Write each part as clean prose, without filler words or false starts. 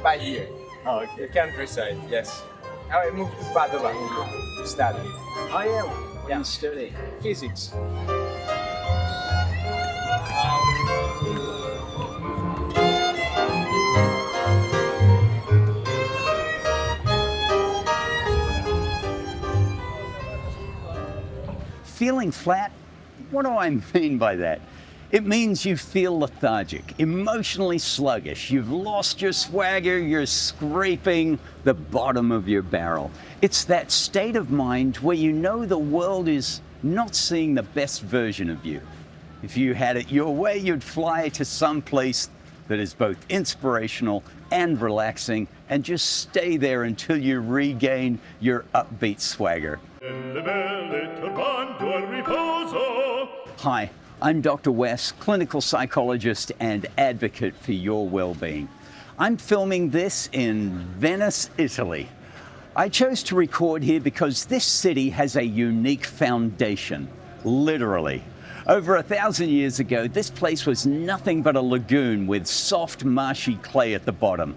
by here. Oh, okay. The countryside, yes. I moved to Padova to study Oh, yeah. What are you studying? physics. Feeling flat? What do I mean by that? It means you feel lethargic, emotionally sluggish. You've lost your swagger, you're scraping the bottom of your barrel. It's that state of mind where you know the world is not seeing the best version of you. If you had it your way, you'd fly to some place that is both inspirational and relaxing and just stay there until you regain your upbeat swagger. Hi, I'm Dr. Wes, clinical psychologist and advocate for your well-being. I'm filming this in Venice, Italy. I chose to record here because this city has a unique foundation, literally. Over 1,000 years ago, this place was nothing but a lagoon with soft, marshy clay at the bottom.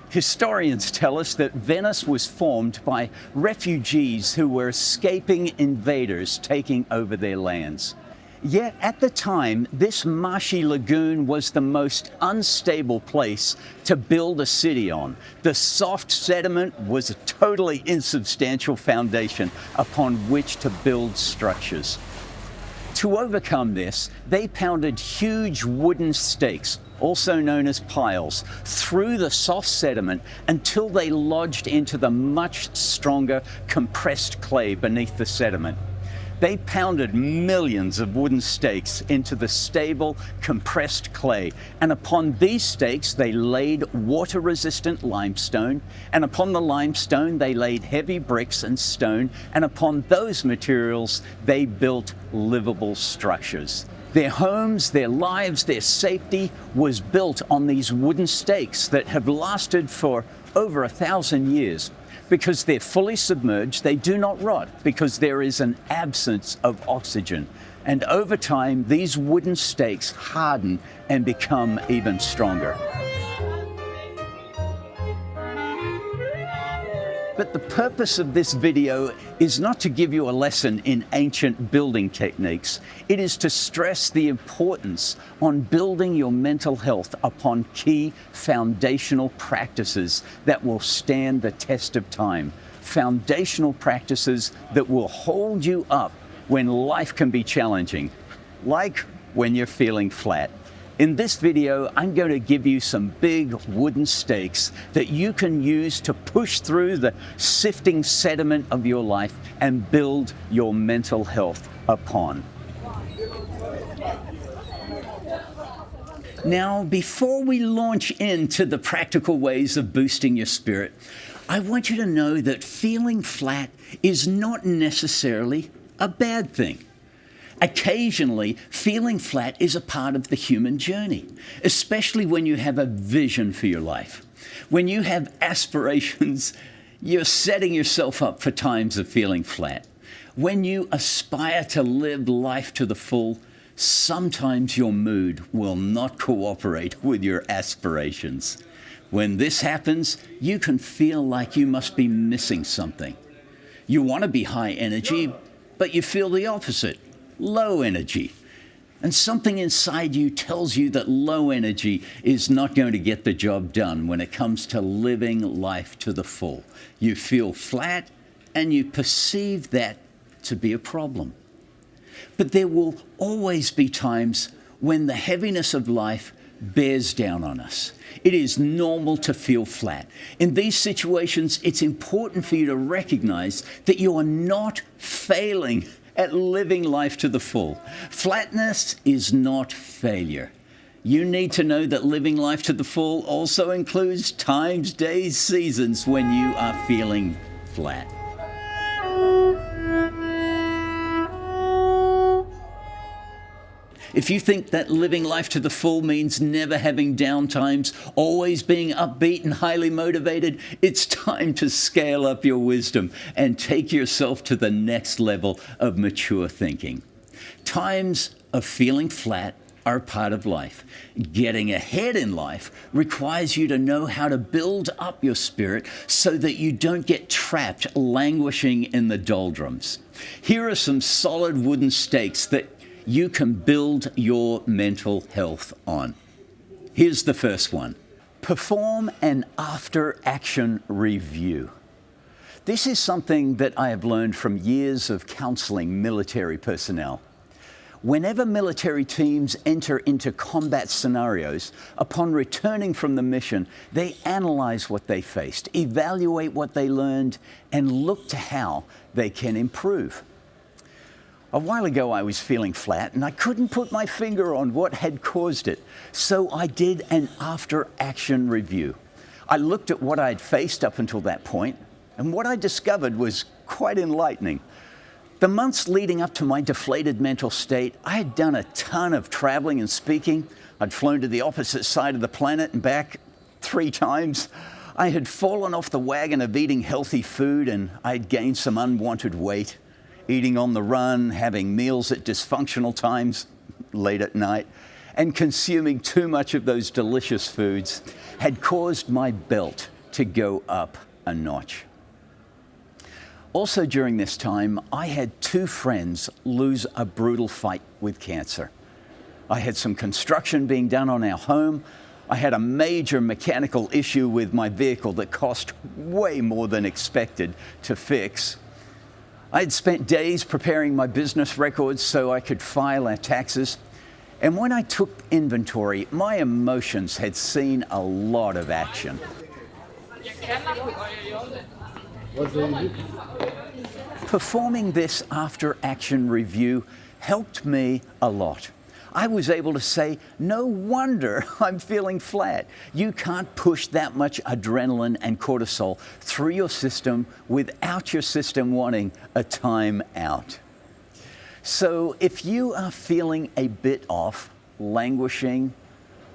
Historians tell us that Venice was formed by refugees who were escaping invaders taking over their lands. Yet at the time, this marshy lagoon was the most unstable place to build a city on. The soft sediment was a totally insubstantial foundation upon which to build structures. To overcome this, they pounded huge wooden stakes, also known as piles, through the soft sediment until they lodged into the much stronger compressed clay beneath the sediment. They pounded millions of wooden stakes into the stable, compressed clay, and upon these stakes they laid water-resistant limestone, and upon the limestone they laid heavy bricks and stone, and upon those materials they built livable structures. Their homes, their lives, their safety was built on these wooden stakes that have lasted for over 1,000 years. Because they're fully submerged, they do not rot because there is an absence of oxygen. And over time, these wooden stakes harden and become even stronger. But the purpose of this video is not to give you a lesson in ancient building techniques. It is to stress the importance on building your mental health upon key foundational practices that will stand the test of time. Foundational practices that will hold you up when life can be challenging, like when you're feeling flat. In this video, I'm going to give you some big wooden stakes that you can use to push through the sifting sediment of your life and build your mental health upon. Now, before we launch into the practical ways of boosting your spirit, I want you to know that feeling flat is not necessarily a bad thing. Occasionally, feeling flat is a part of the human journey, especially when you have a vision for your life. When you have aspirations, you're setting yourself up for times of feeling flat. When you aspire to live life to the full, sometimes your mood will not cooperate with your aspirations. When this happens, you can feel like you must be missing something. You want to be high energy, but you feel the opposite. Low energy. And something inside you tells you that low energy is not going to get the job done when it comes to living life to the full. You feel flat and you perceive that to be a problem. But there will always be times when the heaviness of life bears down on us. It is normal to feel flat. In these situations, it's important for you to recognize that you are not failing at living life to the full. Flatness is not failure. You need to know that living life to the full also includes times, days, seasons when you are feeling flat. If you think that living life to the full means never having down times, always being upbeat and highly motivated, it's time to scale up your wisdom and take yourself to the next level of mature thinking. Times of feeling flat are part of life. Getting ahead in life requires you to know how to build up your spirit so that you don't get trapped languishing in the doldrums. Here are some solid wooden stakes that you can build your mental health on. Here's the first one. Perform an after-action review. This is something that I have learned from years of counseling military personnel. Whenever military teams enter into combat scenarios, upon returning from the mission, they analyze what they faced, evaluate what they learned, and look to how they can improve. A while ago, I was feeling flat and I couldn't put my finger on what had caused it. So I did an after-action review. I looked at what I'd faced up until that point, and what I discovered was quite enlightening. The months leading up to my deflated mental state, I had done a ton of traveling and speaking. I'd flown to the opposite side of the planet and back 3 times. I had fallen off the wagon of eating healthy food, and I'd gained some unwanted weight. Eating on the run, having meals at dysfunctional times late at night, and consuming too much of those delicious foods had caused my belt to go up a notch. Also during this time, I had 2 friends lose a brutal fight with cancer. I had some construction being done on our home. I had a major mechanical issue with my vehicle that cost way more than expected to fix. I had spent days preparing my business records so I could file our taxes. And when I took inventory, my emotions had seen a lot of action. Performing this after-action review helped me a lot. I was able to say, no wonder I'm feeling flat. You can't push that much adrenaline and cortisol through your system without your system wanting a time out. So if you are feeling a bit off, languishing,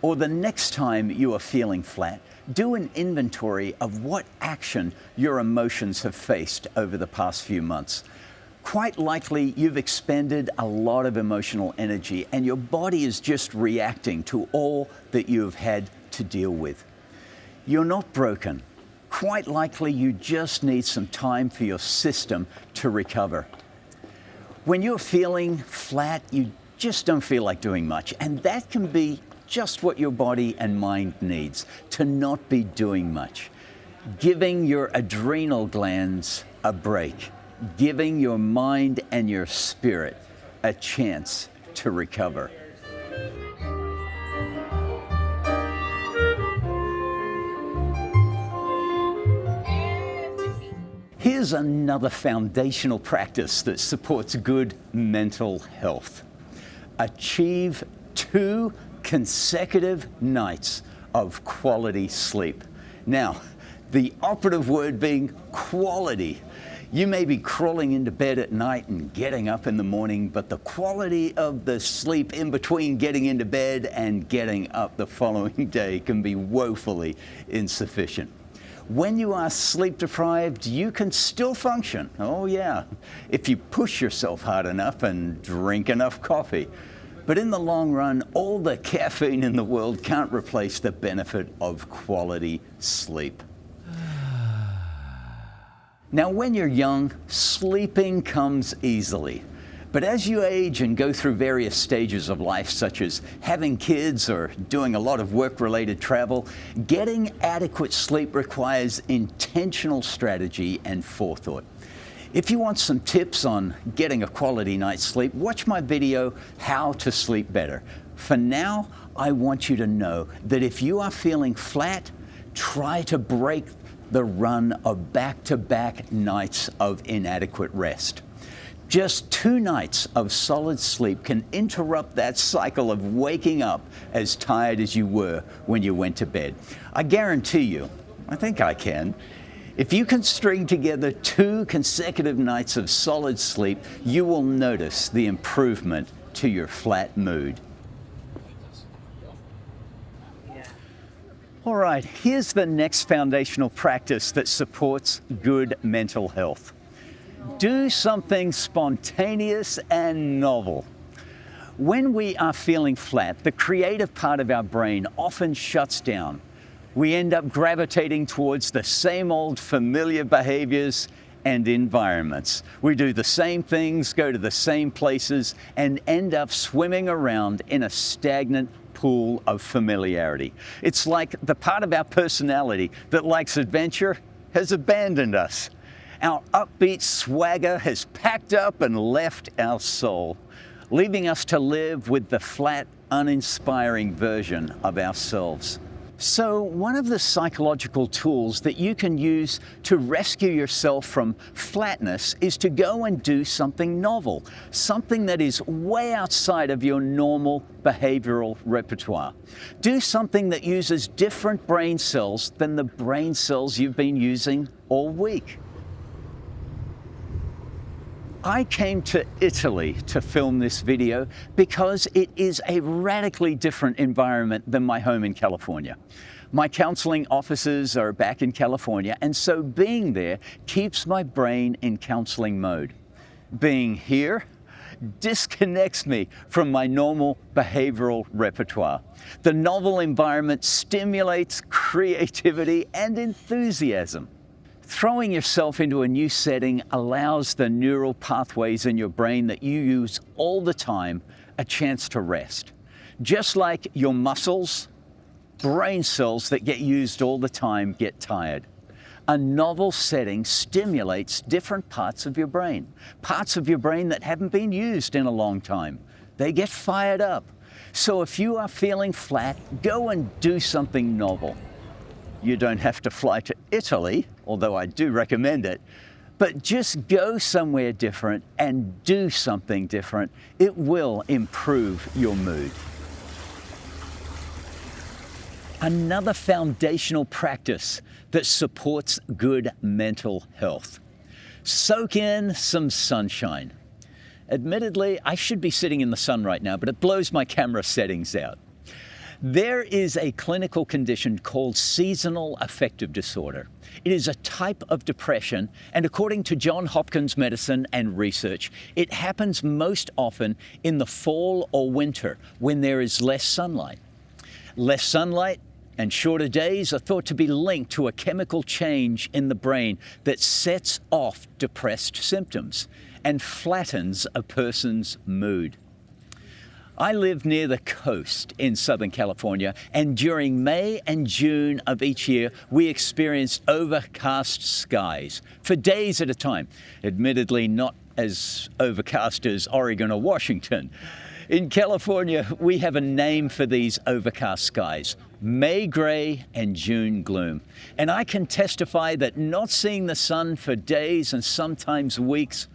or the next time you are feeling flat, do an inventory of what action your emotions have faced over the past few months. Quite likely you've expended a lot of emotional energy and your body is just reacting to all that you've had to deal with. You're not broken. Quite likely you just need some time for your system to recover. When you're feeling flat, you just don't feel like doing much, and that can be just what your body and mind needs, to not be doing much. Giving your adrenal glands a break. Giving your mind and your spirit a chance to recover. Here's another foundational practice that supports good mental health. Achieve 2 consecutive nights of quality sleep. Now, the operative word being quality. You may be crawling into bed at night and getting up in the morning, but the quality of the sleep in between getting into bed and getting up the following day can be woefully insufficient. When you are sleep deprived, you can still function. Oh yeah, if you push yourself hard enough and drink enough coffee. But in the long run, all the caffeine in the world can't replace the benefit of quality sleep. Now, when you're young, sleeping comes easily. But as you age and go through various stages of life, such as having kids or doing a lot of work-related travel, getting adequate sleep requires intentional strategy and forethought. If you want some tips on getting a quality night's sleep, watch my video, How to Sleep Better. For now, I want you to know that if you are feeling flat, try to break the run of back-to-back nights of inadequate rest. Just 2 nights of solid sleep can interrupt that cycle of waking up as tired as you were when you went to bed. I guarantee you, I think I can, if you can string together 2 consecutive nights of solid sleep, you will notice the improvement to your flat mood. All right, here's the next foundational practice that supports good mental health. Do something spontaneous and novel. When we are feeling flat, the creative part of our brain often shuts down. We end up gravitating towards the same old familiar behaviors and environments. We do the same things, go to the same places, and end up swimming around in a stagnant pool of familiarity. It's like the part of our personality that likes adventure has abandoned us. Our upbeat swagger has packed up and left our soul, leaving us to live with the flat, uninspiring version of ourselves. So one of the psychological tools that you can use to rescue yourself from flatness is to go and do something novel, something that is way outside of your normal behavioral repertoire. Do something that uses different brain cells than the brain cells you've been using all week. I came to Italy to film this video because it is a radically different environment than my home in California. My counseling offices are back in California, and so being there keeps my brain in counseling mode. Being here disconnects me from my normal behavioral repertoire. The novel environment stimulates creativity and enthusiasm. Throwing yourself into a new setting allows the neural pathways in your brain that you use all the time a chance to rest. Just like your muscles, brain cells that get used all the time get tired. A novel setting stimulates different parts of your brain that haven't been used in a long time. They get fired up. So if you are feeling flat, go and do something novel. You don't have to fly to Italy, although I do recommend it, but just go somewhere different and do something different. It will improve your mood. Another foundational practice that supports good mental health. Soak in some sunshine. Admittedly, I should be sitting in the sun right now, but it blows my camera settings out. There is a clinical condition called seasonal affective disorder. It is a type of depression, and according to Johns Hopkins Medicine and research, it happens most often in the fall or winter when there is less sunlight. Less sunlight and shorter days are thought to be linked to a chemical change in the brain that sets off depressed symptoms and flattens a person's mood. I live near the coast in Southern California, and during May and June of each year, we experienced overcast skies for days at a time. Admittedly, not as overcast as Oregon or Washington. In California, we have a name for these overcast skies: May gray and June gloom. And I can testify that not seeing the sun for days and sometimes weeks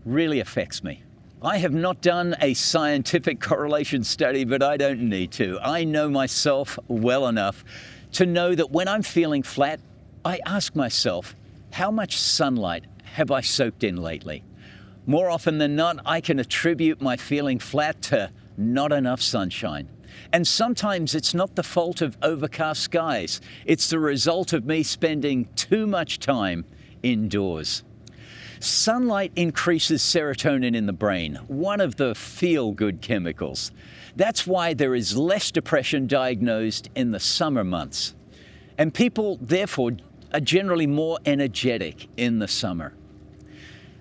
really affects me. I have not done a scientific correlation study, but I don't need to. I know myself well enough to know that when I'm feeling flat, I ask myself, how much sunlight have I soaked in lately? More often than not, I can attribute my feeling flat to not enough sunshine. And sometimes it's not the fault of overcast skies. It's the result of me spending too much time indoors. Sunlight increases serotonin in the brain, one of the feel-good chemicals. That's why there is less depression diagnosed in the summer months. And people, therefore, are generally more energetic in the summer.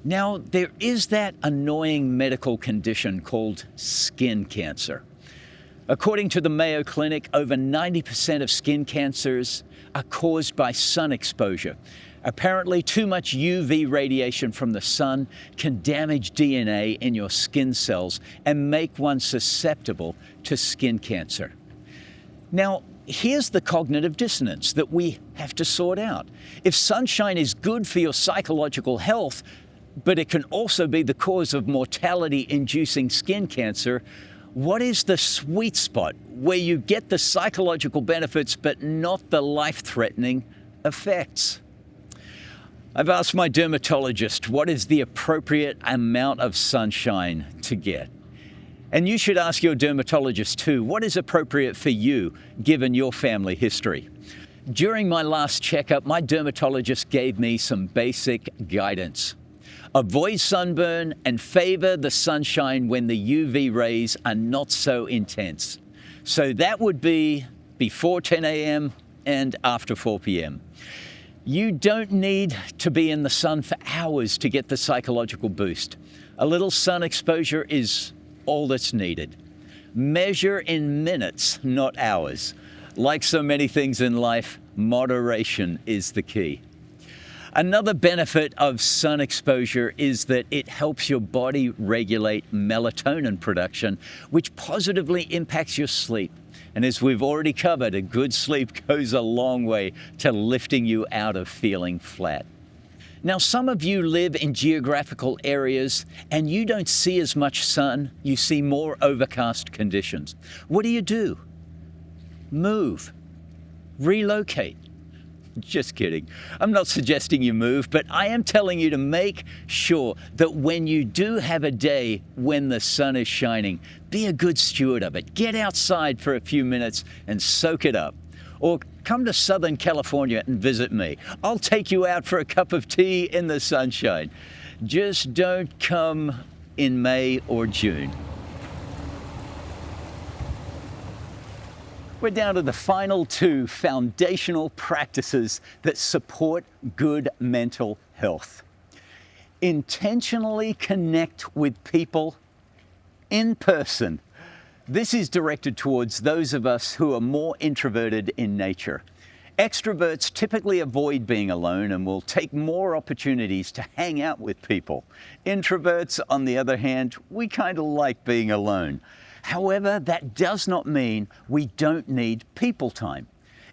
Now, there is that annoying medical condition called skin cancer. According to the Mayo Clinic, over 90% of skin cancers are caused by sun exposure. Apparently, too much UV radiation from the sun can damage DNA in your skin cells and make one susceptible to skin cancer. Now, here's the cognitive dissonance that we have to sort out. If sunshine is good for your psychological health, but it can also be the cause of mortality-inducing skin cancer, what is the sweet spot where you get the psychological benefits but not the life-threatening effects? I've asked my dermatologist what is the appropriate amount of sunshine to get. And you should ask your dermatologist too, what is appropriate for you given your family history? During my last checkup, my dermatologist gave me some basic guidance. Avoid sunburn and favor the sunshine when the UV rays are not so intense. So that would be before 10 a.m. and after 4 p.m. You don't need to be in the sun for hours to get the psychological boost. A little sun exposure is all that's needed. Measure in minutes, not hours. Like so many things in life, moderation is the key. Another benefit of sun exposure is that it helps your body regulate melatonin production, which positively impacts your sleep. And as we've already covered, a good sleep goes a long way to lifting you out of feeling flat. Now, some of you live in geographical areas and you don't see as much sun, you see more overcast conditions. What do? Move. Relocate. Just kidding. I'm not suggesting you move, but I am telling you to make sure that when you do have a day when the sun is shining, be a good steward of it. Get outside for a few minutes and soak it up. Or come to Southern California and visit me. I'll take you out for a cup of tea in the sunshine. Just don't come in May or June. We're down to the final two foundational practices that support good mental health. Intentionally connect with people in person. This is directed towards those of us who are more introverted in nature. Extroverts typically avoid being alone and will take more opportunities to hang out with people. Introverts, on the other hand, we kind of like being alone. However, that does not mean we don't need people time.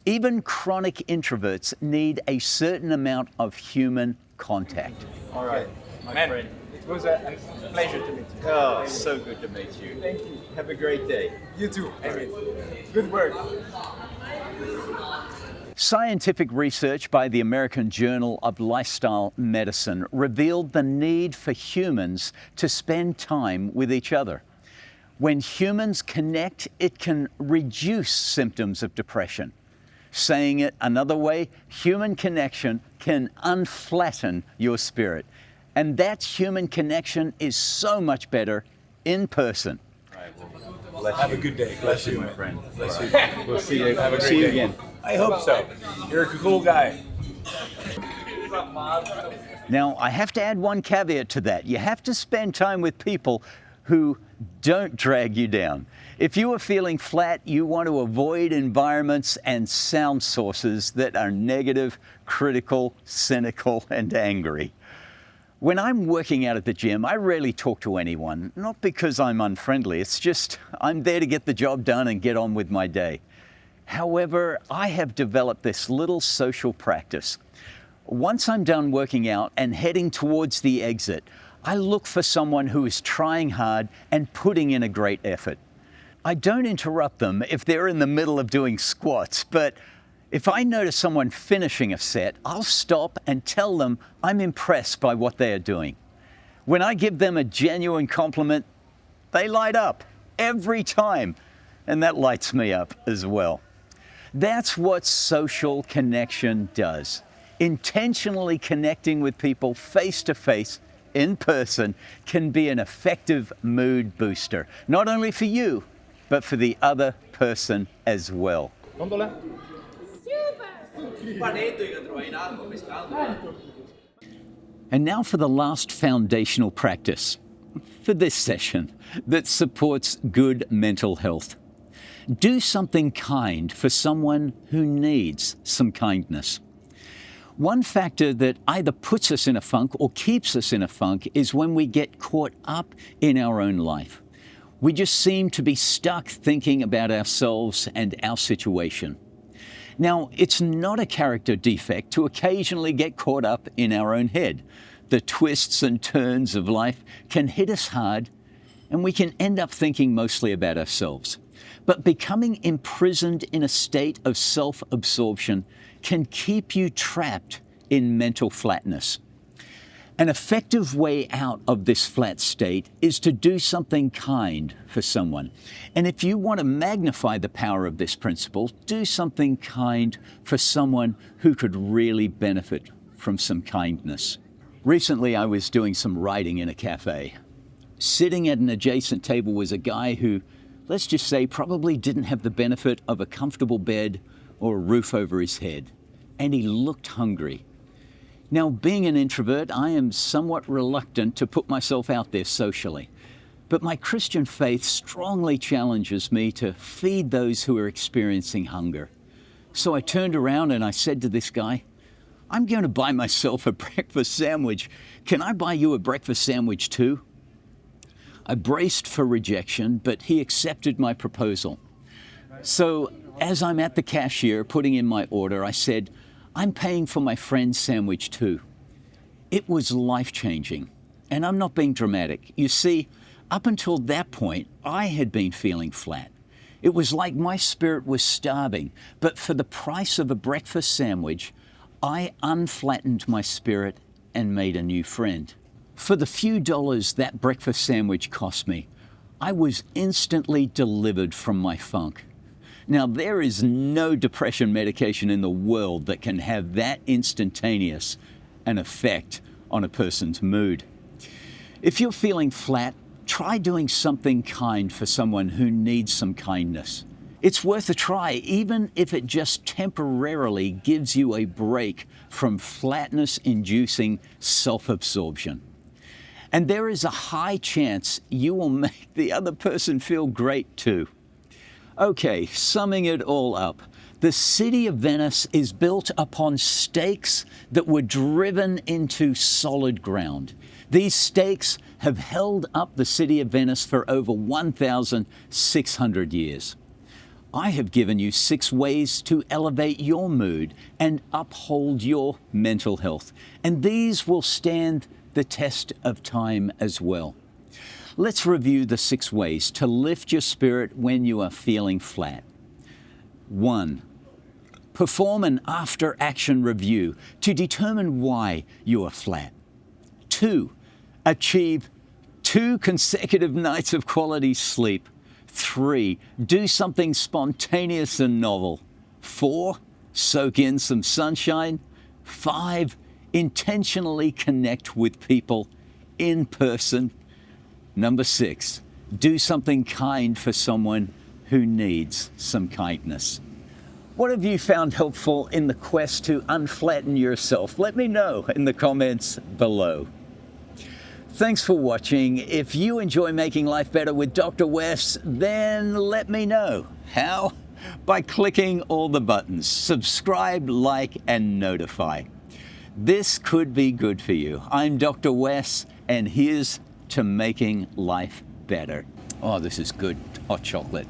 Even chronic introverts need a certain amount of human contact. All right, my friend. It was a pleasure to meet you. Oh, so good to meet you. Thank you. Have a great day. You too. Good work. Scientific research by the American Journal of Lifestyle Medicine revealed the need for humans to spend time with each other. When humans connect, it can reduce symptoms of depression. Saying it another way, human connection can un-flatten your spirit. And that human connection is so much better in person. Have a good day. Bless you, my friend. Bless you. We'll see you. Have a great See you day. again. I hope so. You're a cool guy. Now, I have to add one caveat to that. You have to spend time with people who don't drag you down. If you are feeling flat, you want to avoid environments and sound sources that are negative, critical, cynical, and angry. When I'm working out at the gym, I rarely talk to anyone, not because I'm unfriendly, it's just I'm there to get the job done and get on with my day. However, I have developed this little social practice. Once I'm done working out and heading towards the exit, I look for someone who is trying hard and putting in a great effort. I don't interrupt them if they're in the middle of doing squats, but if I notice someone finishing a set, I'll stop and tell them I'm impressed by what they are doing. When I give them a genuine compliment, they light up every time, and that lights me up as well. That's what social connection does. Intentionally connecting with people face to face, in person, can be an effective mood booster, not only for you, but for the other person as well. And now for the last foundational practice for this session that supports good mental health. Do something kind for someone who needs some kindness. One factor that either puts us in a funk or keeps us in a funk is when we get caught up in our own life. We just seem to be stuck thinking about ourselves and our situation. Now, it's not a character defect to occasionally get caught up in our own head. The twists and turns of life can hit us hard, and we can end up thinking mostly about ourselves. But becoming imprisoned in a state of self-absorption can keep you trapped in mental flatness. An effective way out of this flat state is to do something kind for someone. And if you want to magnify the power of this principle, do something kind for someone who could really benefit from some kindness. Recently, I was doing some writing in a cafe. Sitting at an adjacent table was a guy who, let's just say, probably didn't have the benefit of a comfortable bed or a roof over his head, and he looked hungry. Now, being an introvert, I am somewhat reluctant to put myself out there socially, but my Christian faith strongly challenges me to feed those who are experiencing hunger. So I turned around and I said to this guy, "I'm going to buy myself a breakfast sandwich. Can I buy you a breakfast sandwich too?" I braced for rejection, but he accepted my proposal. So as I'm at the cashier putting in my order, I said, "I'm paying for my friend's sandwich too." It was life-changing, and I'm not being dramatic. You see, up until that point, I had been feeling flat. It was like my spirit was starving, but for the price of a breakfast sandwich, I unflattened my spirit and made a new friend. For the few dollars that breakfast sandwich cost me, I was instantly delivered from my funk. Now, there is no depression medication in the world that can have that instantaneous an effect on a person's mood. If you're feeling flat, try doing something kind for someone who needs some kindness. It's worth a try, even if it just temporarily gives you a break from flatness-inducing self-absorption. And there is a high chance you will make the other person feel great too. Okay, summing it all up, the city of Venice is built upon stakes that were driven into solid ground. These stakes have held up the city of Venice for over 1,600 years. I have given you 6 ways to elevate your mood and uphold your mental health, and these will stand the test of time as well. Let's review the 6 ways to lift your spirit when you are feeling flat. 1. Perform an after-action review to determine why you are flat. 2. Achieve 2 consecutive nights of quality sleep. 3. Do something spontaneous and novel. 4. Soak in some sunshine. 5. Intentionally connect with people in person. Number 6. Do something kind for someone who needs some kindness. What have you found helpful in the quest to unflatten yourself? Let me know in the comments below. Thanks for watching. If you enjoy making life better with Dr. Wes, then let me know. How? By clicking all the buttons: subscribe, like, and notify. This could be good for you. I'm Dr. Wes, and here's to making life better. Oh, this is good hot chocolate.